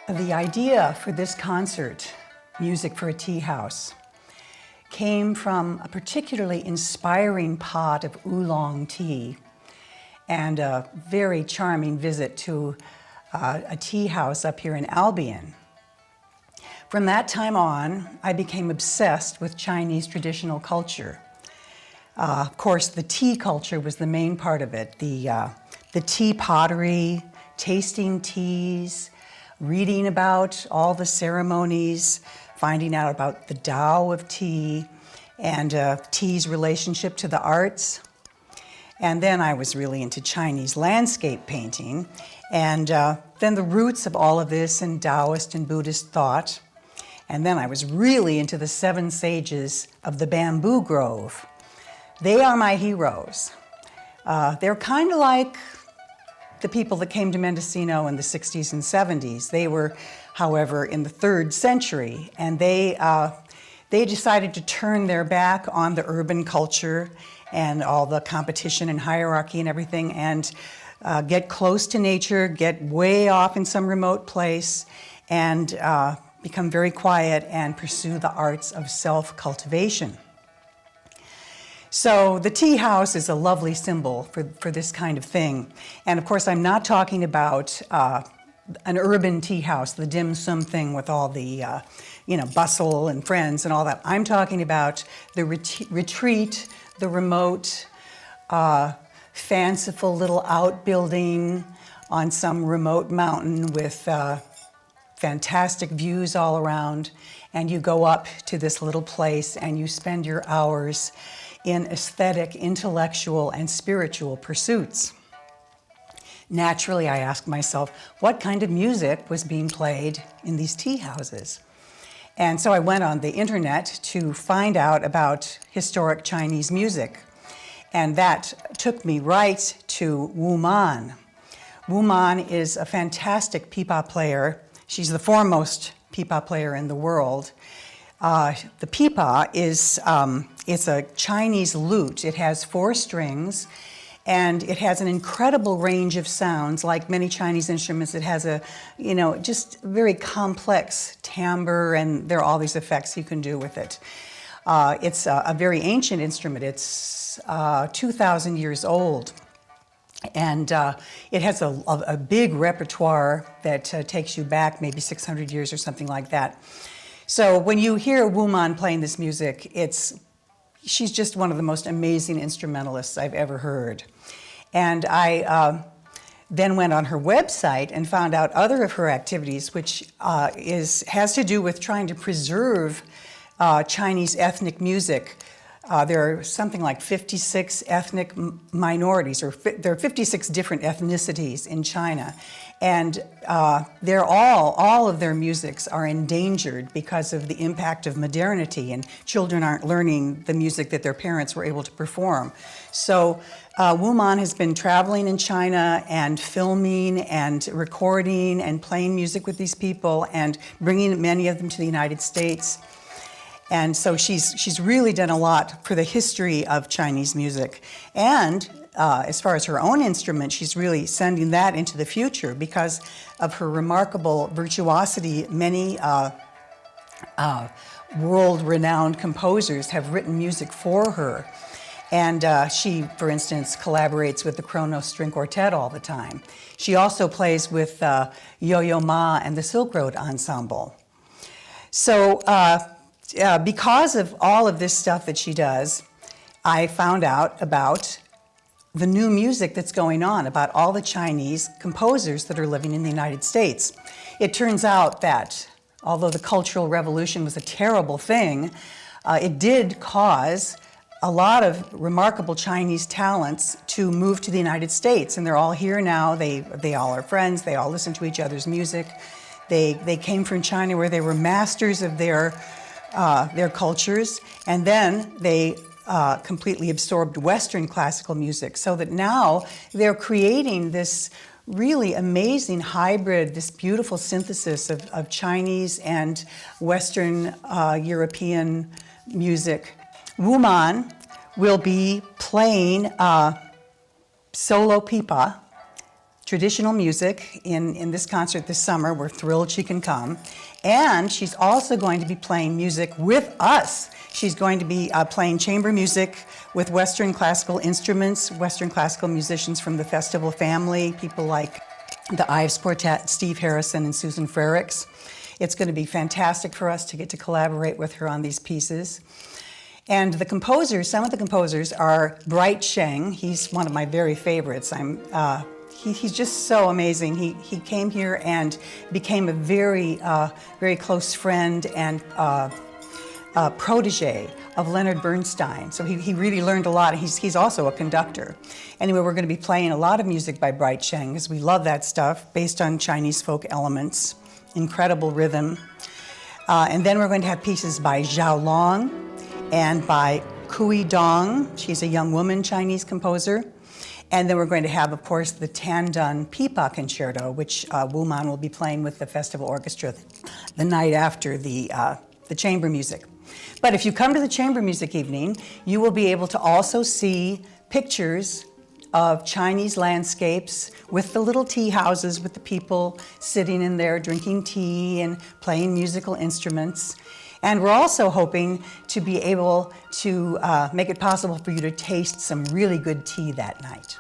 The idea for this concert, Music for a Tea House, came from a particularly inspiring pot of oolong tea and a very charming visit to a tea house up here in Albion. From that time on, I became obsessed with Chinese traditional culture. Of course, the tea culture was the main part of it. The tea pottery, tasting teas, reading about all the ceremonies, finding out about the Tao of tea and tea's relationship to the arts. And then I was really into Chinese landscape painting, and then the roots of all of this in Taoist and Buddhist thought. And then I was really into the 7 sages of the bamboo grove. They are my heroes. They're kind of like the people that came to Mendocino in the 60s and 70s. They were, however, in the 3rd century, and they decided to turn their back on the urban culture and all the competition and hierarchy and everything, and get close to nature, get way off in some remote place, and become very quiet and pursue the arts of self-cultivation. So the tea house is a lovely symbol for this kind of thing. And of course, I'm not talking about an urban tea house, the dim sum thing with all the bustle and friends and all that. I'm talking about the retreat, the remote, fanciful little outbuilding on some remote mountain with fantastic views all around. And you go up to this little place and you spend your hours in aesthetic, intellectual, and spiritual pursuits. Naturally, I asked myself, what kind of music was being played in these tea houses? And so I went on the internet to find out about historic Chinese music. And that took me right to Wu Man. Wu Man is a fantastic pipa player. She's the foremost pipa player in the world. The pipa is it's a Chinese lute. It has 4 strings, and it has an incredible range of sounds. Like many Chinese instruments, it has a, just very complex timbre, and there are all these effects you can do with it. It's a very ancient instrument. It's 2,000 years old. And it has a big repertoire that takes you back maybe 600 years or something like that. So when you hear Wu Man playing this music, she's just one of the most amazing instrumentalists I've ever heard. And I then went on her website and found out other of her activities, which has to do with trying to preserve Chinese ethnic music. There are something like 56 ethnic minorities, or there are 56 different ethnicities in China. And they're all of their musics are endangered because of the impact of modernity, and children aren't learning the music that their parents were able to perform. So Wu Man has been traveling in China and filming and recording and playing music with these people and bringing many of them to the United States. And so she's really done a lot for the history of Chinese music. And as far as her own instrument, she's really sending that into the future because of her remarkable virtuosity. Many world-renowned composers have written music for her. And she, for instance, collaborates with the Kronos String Quartet all the time. She also plays with Yo-Yo Ma and the Silk Road Ensemble. So because of all of this stuff that she does, I found out about the new music that's going on, about all the Chinese composers that are living in the United States. It turns out that although the Cultural Revolution was a terrible thing, it did cause a lot of remarkable Chinese talents to move to the United States, and they're all here now. They all are friends. They all listen to each other's music. They came from China where they were masters of their cultures, and then they completely absorbed Western classical music, so that now they're creating this really amazing hybrid, this beautiful synthesis of Chinese and Western European music. Wu Man will be playing solo pipa, traditional music in this concert this summer. We're thrilled she can come. And she's also going to be playing music with us. She's going to be playing chamber music with Western classical instruments, Western classical musicians from the festival family, people like the Ives Quartet, Steve Harrison and Susan Frericks. It's going to be fantastic for us to get to collaborate with her on these pieces. And the composers, some of the composers are Bright Sheng. He's one of my very favorites. He's just so amazing. He came here and became a very, very close friend and protege of Leonard Bernstein. So he really learned a lot. He's also a conductor. Anyway, we're going to be playing a lot of music by Bright Sheng because we love that stuff based on Chinese folk elements, incredible rhythm. And then we're going to have pieces by Zhao Long and by Kui Dong. She's a young woman Chinese composer. And then we're going to have, of course, the Tandun Pipa Concerto, which Wu Man will be playing with the festival orchestra the night after the chamber music. But if you come to the chamber music evening, you will be able to also see pictures of Chinese landscapes with the little tea houses with the people sitting in there drinking tea and playing musical instruments. And we're also hoping to be able to make it possible for you to taste some really good tea that night.